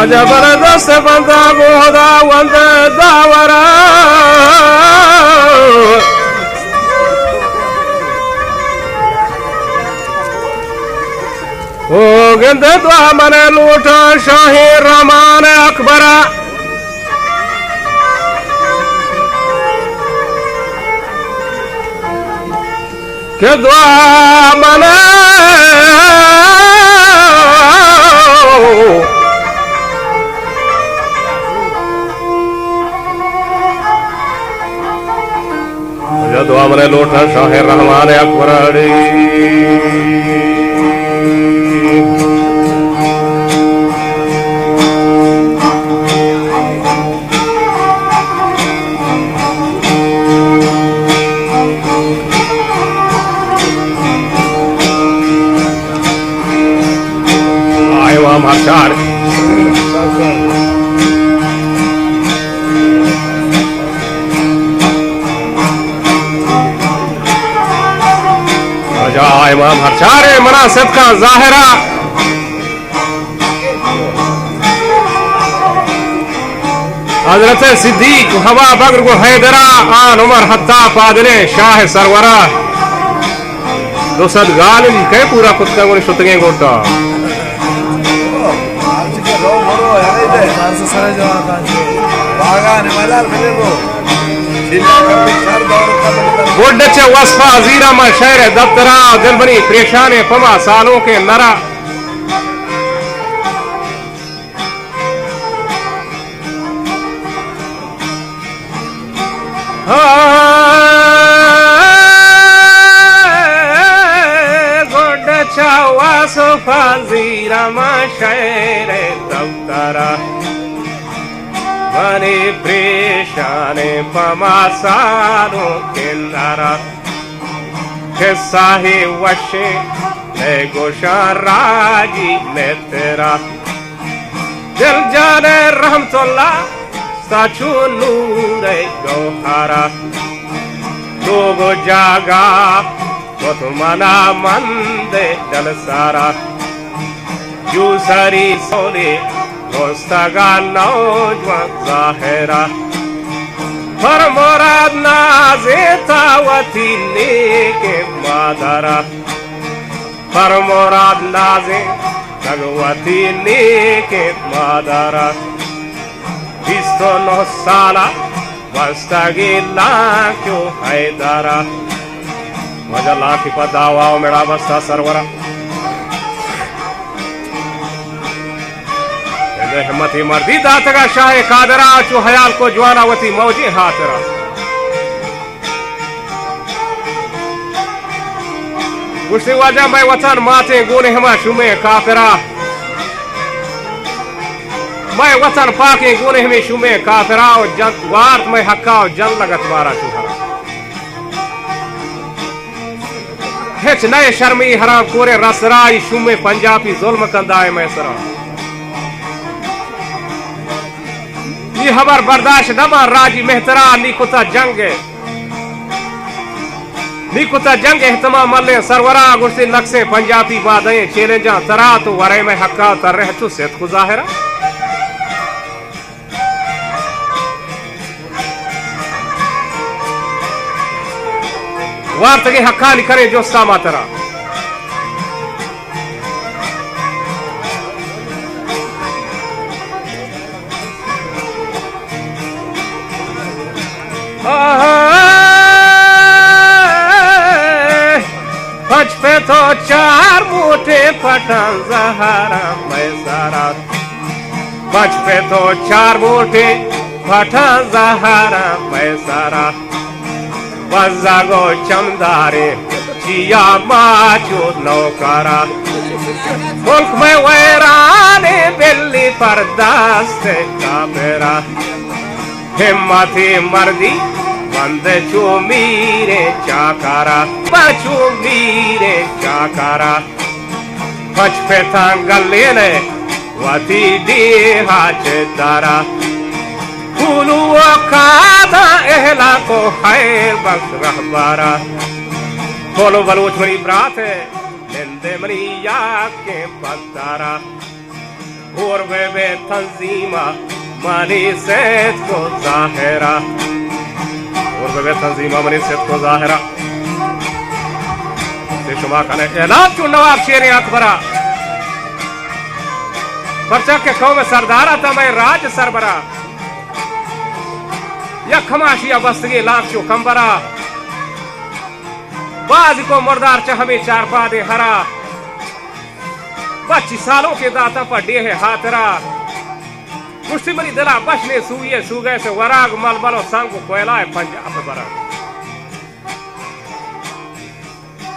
जबरदस्त बंदा गोदा वंद दावरा ओ गंद द्वा मन लूटा शाही रमान अकबरा के द्वा मन दुआ मने लोटा शाह रहमान अकबर आए वहां माचार इमाम हरचारे मनासिब का जाहिरा हजरत सिद्दीक हवा बकर को हैदरा आन उमर हत्ता पादले शाह सरवरा दोसद गालिन के पूरा कुत्ता को शुतगे गोटा गोडचे वस्फा जीरा में शहर दफ्तरा दिल बनी परेशान पमा सालों के नरा गोडचा वस्फा जीरा में शहर दफ्तरा बने परेशान पमा सालों के नारा साहे वशे ने गोशा राजी ने तेरा दिल जाने रहमतुल्ला साचू नूर गौहारा तो गो जागा वो तुम्हारा मंदे जल सारा यू सारी सोने दोस्तागा नौजवान जाहिरा पर मुराद नाज़े तावती नेके मादरा पर मुराद नाज़े तगवती नेके मादरा 29 साला वस्तागी लाक्यो हैदरा वजह लाखी पदावाओ मेरा बस्ता सरवरा हिम्मती मर्दी दातगा शाह कादरा चो हयाल को ज्वानावती मौजी हाथरा गुस्से वजह मैं वतन माते गोने हमा शुमे काफिरा मैं वतन पाके गोने हमें शुमे काफिरा और जन वार्त में हक्का और जन लगत मारा चुहरा हेच नए शर्मी हराम कोरे रसराई शुमे पंजाबी जुल्म कंदाए मैं सरा ये हबर बर्दाश्त नमा राजी मेहतरा निकुता जंग एहतमा मल्ले सरवरा गुस्से नक्शे पंजाबी बादे चैलेंजा तरा तो वरे में हक्का तर रह चु सेत को जाहिरा वार तगे हक्का निकरे जो सामा तरा पच पे तो 4 मोटे पठान जहारा मैं सारा पच पे तो 4 मोटे पठान जहारा मैं सारा बजागो चमदारे चिया माचो नौकारा मुल्क में वैराने बिल्ली पर दास्ते का मेरा हिम्मती मर्दी वंदे चूमीरे चाकारा बचूमीरे चाकारा पच पे थांगले ने वती दी हाच दारा कुलू खादा एहला को खैर बख्श रहबारा बोलो बलूच मरी ब्रात है निंदे मरी या के पतारा और वे तंजीमा मनी सेत को जाहिरा और वे तंजीमा मनी सेत को जाहिरा ते शुमा कने ऐलान चु नवाब शेर अकबरा परचा के कौम सरदारा तमय राज सरबरा या खमाशिया बस्तगी लाख चो कंबरा बाज को मुर्दार चहमे चार पादे हरा 25 सालों के दाता पर डेह हाथरा मुश्तिमरी दिला बशने सूये सूगे से वराग मलमलो सांगो कोयलाए पंजाब बरा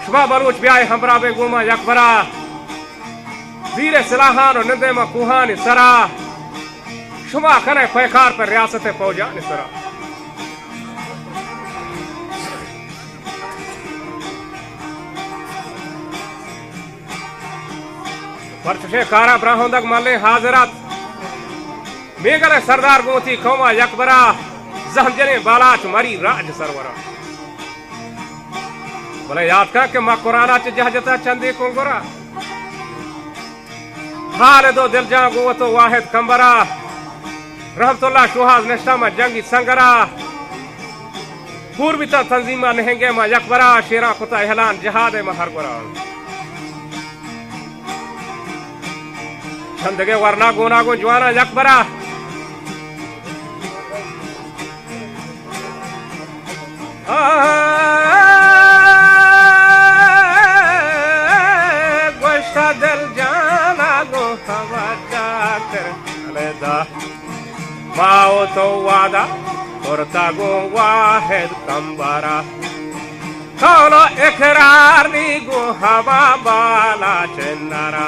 शुभा बलूच ब्याय हमरा बे गुमा यकबरा वीर सिलाहान और निंदे में कुहान सरा शुभा कने पैकार पर रियासत फौजा सरा परचुशे कारा ब्राहोंदक मल्ले हाजरात मेगर सरदार गोती कौमा यकबरा जहजने बालाच मरी राज सरवरा बोले याद का के मां कुराना च जहजता चंदे को गोरा हाल दो दिल जा गो तो वाहिद कंबरा रहमतुल्लाह शुहाज निष्ठा में जंगी संगरा पूर्वी ता तंजीमा नहेंगे में यकबरा शेरा खुता एहलान जहाद में हर गोरा छंदगे वरना गोना गो जवाना यकबरा गोश्ता दिल जाना गो हवा जाकर अलदा माओ तो वादा करता गो वाहिद कंबरा कौनो इकरार नी गो हवा बाला चन्नारा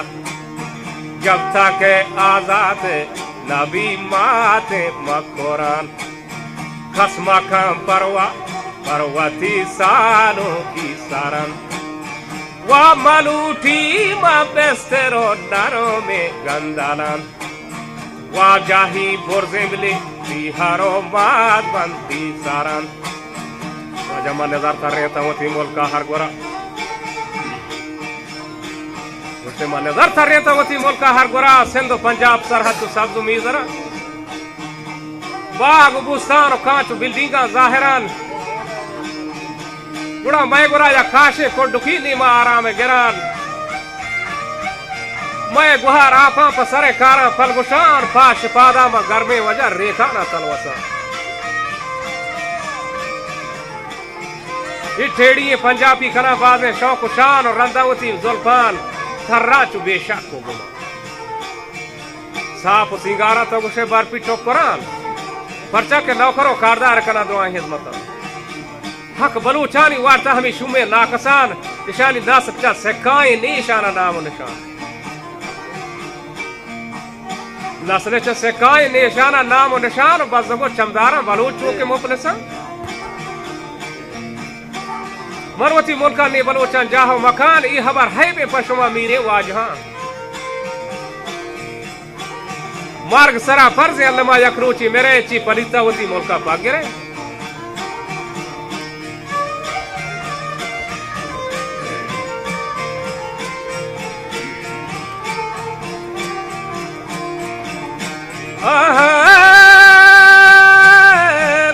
जब तक आजाद नबी माते मकुरान खस्मा कम परवा परवती सालों की सारन वा मलूठी मा बेस्तरो नारों में गंदालन वा जाही बुर्जिमली बिहारो माद बनती सारन जमा नजर कर रहे थे वो मुल्क का हर गोरा नजर कर रहे थे वो मुल्क का हर गोरा सिंध पंजाब सरहद सब मीजरा बाग बुस्तान कांच बिल्डिंगा जाहिरान गुड़ा मैं गुरा या काशे को दुखी नीमा आराम गिरान मैं गुहार आपा पसरे कारा फलगुशान पाश पादा में गर्मे वजह रेखा ना तलवसा ठेड़ी पंजाबी खना बाद में शौक शान और रंदावती जुल्फान थर्रा चु बेशक को गुमा साफ सिंगारा तो गुशे बर्फी टोक कुरान परचा के नौकरों कारदार कना दुआ हिजमत हक बलूचानी वार्ता हमें शुमे नाकसान निशानी ना सच्चा सेकाई निशाना नाम निशान नस्ले च सेकाई निशाना नाम निशान बजगो चमदारा बलूचों के मुफलिसा मरवती मुल्का ने बलोचन जाहो मकान ई खबर है बे पशुमा मीरे वाजहां मार्ग सरा फर्ज अल्लमा यकरूची मेरे ची पलिता होती मुल्का पागिरे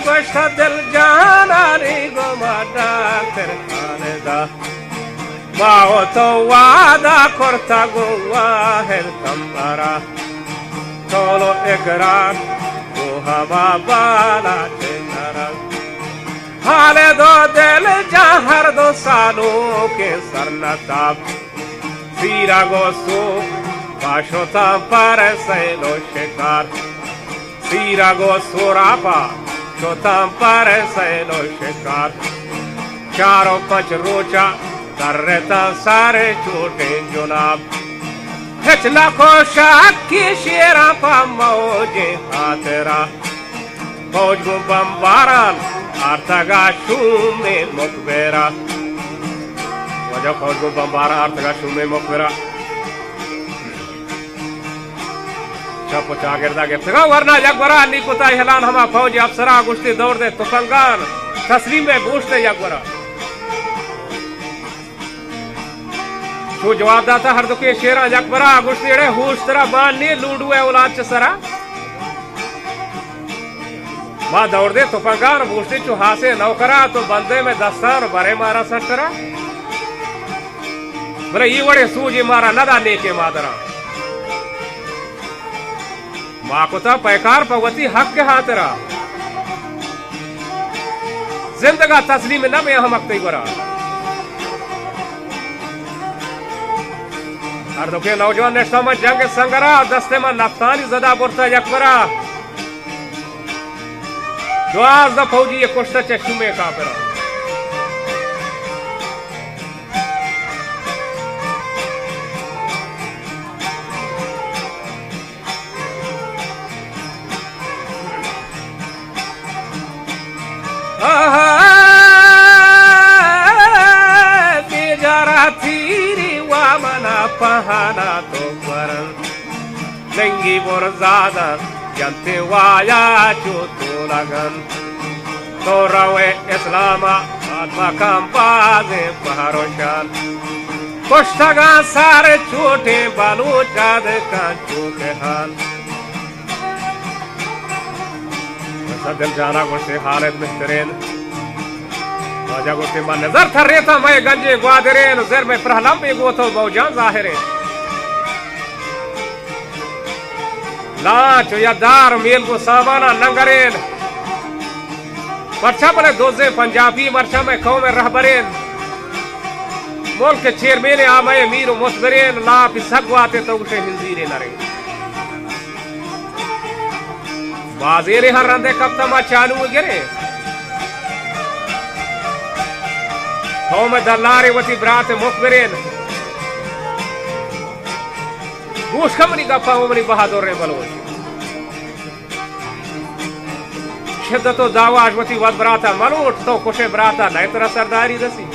गोश्त दिल जाना रे गोमादा कर माओ तो वादा करता गो वाहिद कंबरा चलो इकरार वो हवा बाला चेनरा हाले दो दिल जहर दो सालों के सरनताब सीरा गो सो बाशोता पर सैलो शिकार सीरा गो सोरापा शोता पर सैलो शिकार चारों पच रोचा करता सारे छोटे जुनाब हिचला को शाक की शेरा पा मौजे हाथरा फौज को बम्बारान Artaga shume mokbera Wajah fauj ko bambara Artaga shume mokbera Chapo chagirda girtega warna yakbara Nikuta ihlan hama fauji afsara Gushti dawr de tufangan Taslim mein booshte yakbara Shu jawab data har duke shera yakbara Gushti ede hoosh tera baanni ludu hai ulad chasara माँ दौड़ दे तो पंगार बूझती चुहासे नौकरा तो बंदे में दस्तार बरे मारा सटरा बोले ये बड़े सूजी मारा नदा नेके मादरा माँ को तो पैकार पवती हक के हाथरा जिंदगा तस्लीम न में हम अक्ति बरा हर दुखे नौजवान ने समझ जंग संगरा दस्ते में नफ्तानी जदा बुरता यकबरा Duaz da fauji ye koshta che shume kafira Tijara thiri wa mana pahana to varan Lengi borzada Jante waya chutu lagan Torawe islama Atma kampaze paharoshan Koshtagan sare chute baluchad kan chuke han Sadil jana gushti halet mihtarin Raja gushti man nazar thar reta mai ganje gwaderen Zir mein prahlam bi goto baujan zahirin लाच यादार mail को सामाना नंगरेन वर्षा बले दोजे पंजाबी वर्षा में कौम में रहबरेन मोल के chairman आमय Mir मुस्बरेन ला पिसगवाते तो उसे हिंदीरे नरे बाजेरे हर रंदे कब तमा चालू गिरे कौम में दलारे वती ब्रात मुखबरेन Bush kamani gappa umani bahadur re baloch Shiddato dawa ajwati wad brata malot to koshe brata nahi tara sardari rasi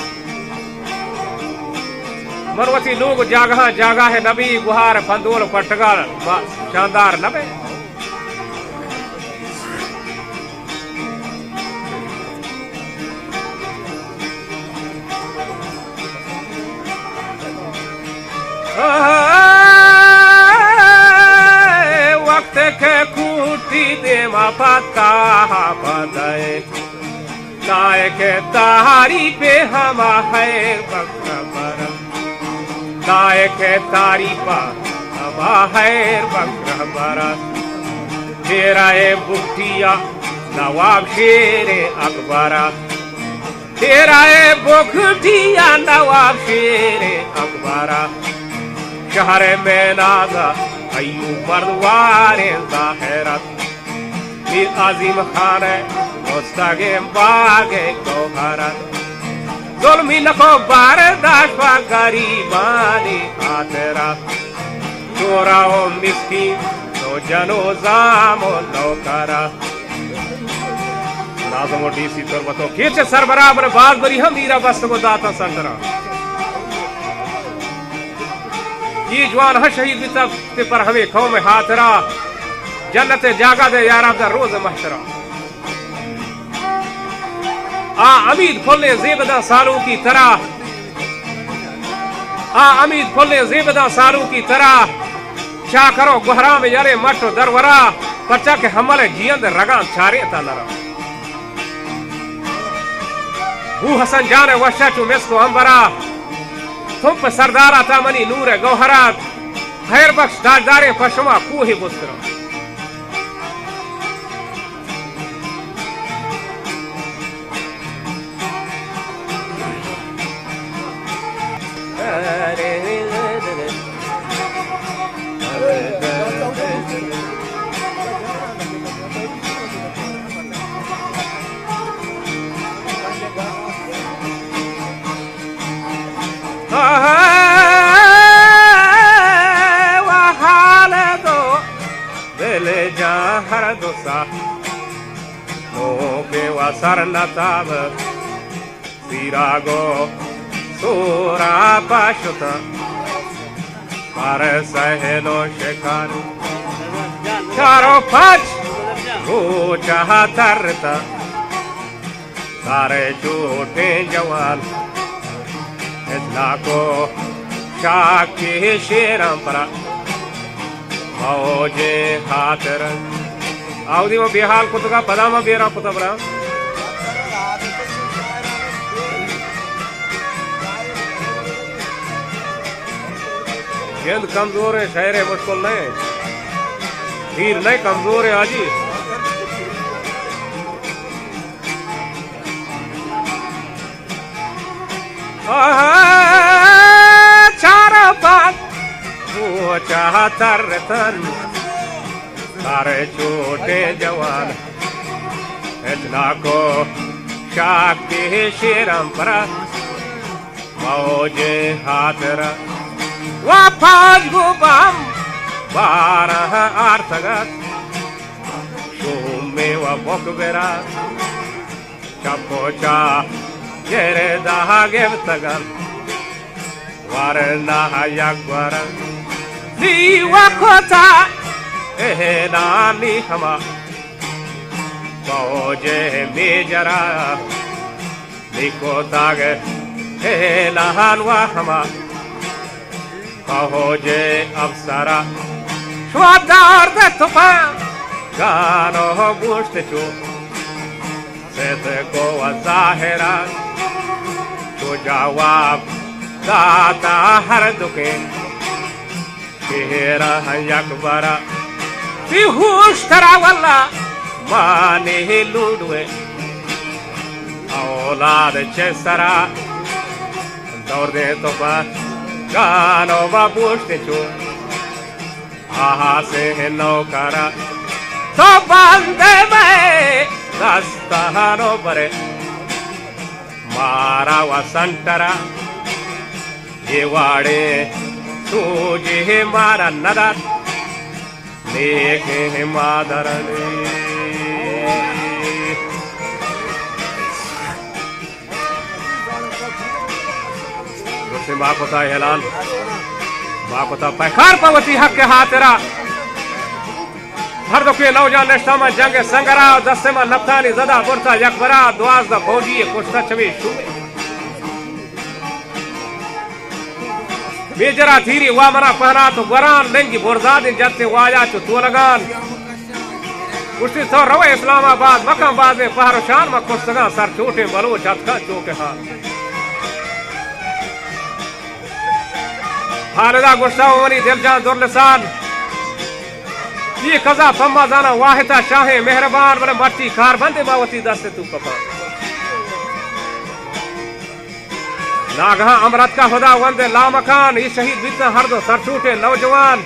Marwati log jagah jagah hai nabi guhar pandol patgal shandar nabe के खूटी दे मापता पदाए काय के तारी पे हमा है बकबर काय के तारी पा हमा है बकबर तेरा ए बुटिया नवाब शेरे अकबरा तेरा ए बुटिया नवाब शेरे अकबरा शहर में नाजा अयू मर्दवारे ज़ाहिरत मीर आज़िम खान मुस्तगे बागे गौहरत ज़ुल्मी नको बारदाश्त व गरीबानी आतरा चोरा ओ मिस्कीन तो जनो जामो नौकरा नाज़मो डीसी तोर बतो केचे सरबराबर बाज बरी हम मीरा बस्त को दाता संतरा ये जवान है शहीद भी तब पर हमें खौ में हाथरा जन्नत जागा दे यारा दा रोज महशरा आ अमीद फुल्ले ज़ेबदा सालों की तरह आ अमीद फुल्ले ज़ेबदा सालों की तरह क्या करो गुहरा में यारे मट दरवरा पर्चा के हमले जियंद रगान चारे तनरा वो हसन जाने वशा चु मिसको अंबरा तुम पे सरदार आता मनी नूर गौहरात खैर बख्श दाजदारे पशमा कूही बुस्तरा ke wasarnatab sirago sura pashuta par sahelo shikar charo pach go chahatarta sare chute jawan इतना को शाकी शेरम परा मौजे खातर आउदी में बेहाल कुतगा पदामा बेरा पुतबरा गेंद कमजोर है शहर है मुश्किल नहीं तीर नहीं कमजोर है आजी चारा बात वो चाहता रतन सारे छोटे जवान इतना को शाकी शेरम परा मौजे हाथरा वापस गुबाम बारह आर्तगत शुमे व बोकबेरा चपोचा Yere daha gevtagan warna hayagwara ni wakota ehna ni hama boje mejara nikota ge ehna hanwa hama boje absara shwadar de topa gano bushte chu sete ko zahira तो जवाब दाता हर दुखे शेरा यकबरा बिहुश तरा वल्ला माने लूडवे औलाद चेसरा दौड़ दे तो पा गानो बाबूश्ते चो आहा से नौकरा तो बंदे में दस्तानो बरे मारा वसंतरा ये वाड़े तुझे मारा नदर लेके मादरने उससे माँ को था हेलान माँ को था पैकार पवती हक के हाथरा हर दुखे नौजान नेस्तामा जंग संगरा दस्तेमा नफ्तानी ज़दा बुरता यकबरा दुआज़ दा फौजी कुश्ता चवी शुमे बेजरा थीरी वामना पहना तो वरान लेंगी बुरजादिन जत्ते वाया चो तोलगान कुश्ती तो रवे इस्लामाबाद मकामबाद में पहरोशान में कुश्तगा सर छोटे बलोच हथका चौके हाथ हालदा गुस्ताव मनी दिलजान दुर्लसान ये कज़ा फम्मा जाना वाहिदा शाहे मेहरबान बने मट्टी कार बंदे बावती दस्ते तू कपा नागहा अमरत का खुदा वंदे लामकान ये शहीद बितना हर दो सर छूटे नौजवान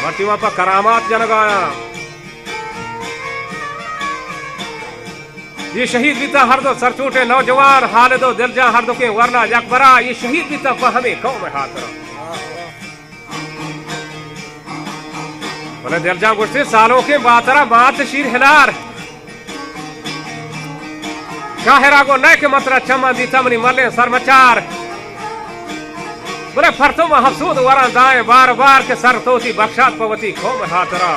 मट्टी वहां पर करामात जनगाया ये शहीद बिता हर दो सर छूटे नौजवान हाल दो दिलजा हर दो के वरना यकबरा ये शहीद बिता पर हमें कौम में हाथ रहा बोले दिलजा गुस्से सालों के बातरा बात शीर हिलार शाहरा को नए के मतरा चमन दी तमनी मले सरमचार बोले फरतों में हफसूद वरा दाएं बार बार के सर तोती बख्शात पवती खो में हाथरा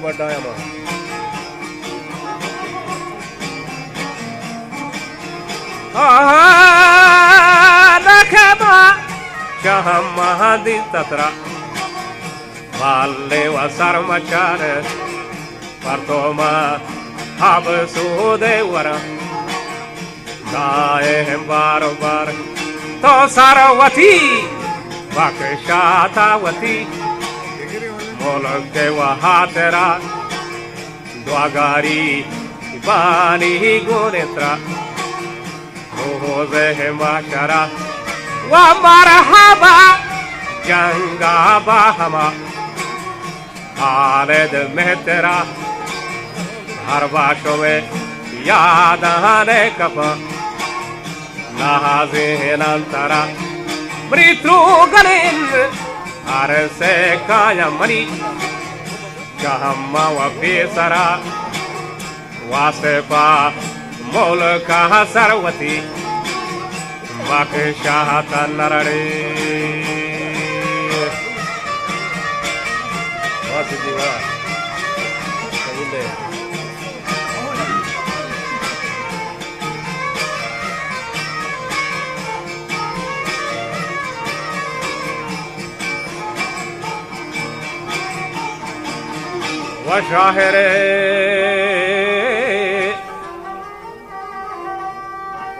बड़ा है मां नखमा शहम महादी ततरा वाले वसर मचार परतोमा हब सूदे वरा दाए बार बार तो सारवती बख्शातावती मोलक के वहातेरा द्वागारी बानी गोनेत्रा रोज़े माशरा व मरहबा जंगा बाहमा खालिद में तेरा हर बाशों में याद आने कफा नाज़िन अंतरा मृत्यु गलिन हर से काया मरी कहम्मा वफेसरा वासेपा मोल का सरवती बख्शात नरड़े वशाहरे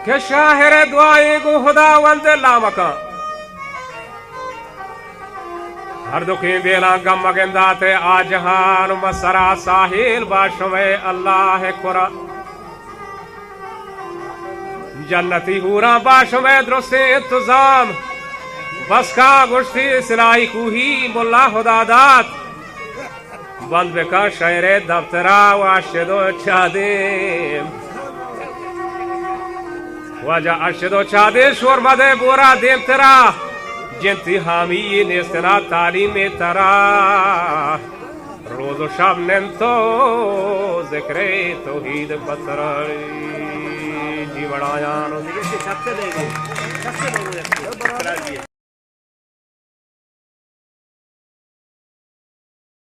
के शाहरे दुआए गो खुदावंद लामका हर दुखी बेला गम गेंदाते आजहान मसरा साहिल बाशमे अल्लाह कुरा जन्नती हूरा बाशमे द्रोसे इंतजाम बस का गुश्ती सिलाई कुही मुल्ला खुदादात बंद बेका शहरे दफ्तरा वाशदो चादीम वजा अशदो चादेश्वर मदे बोरा देव तेरा जिनती हामी नेस्तना तालीम तरा रोज़ो शब नेंतो ज़िक्रे तौहीद पतरी जीवड़ायानो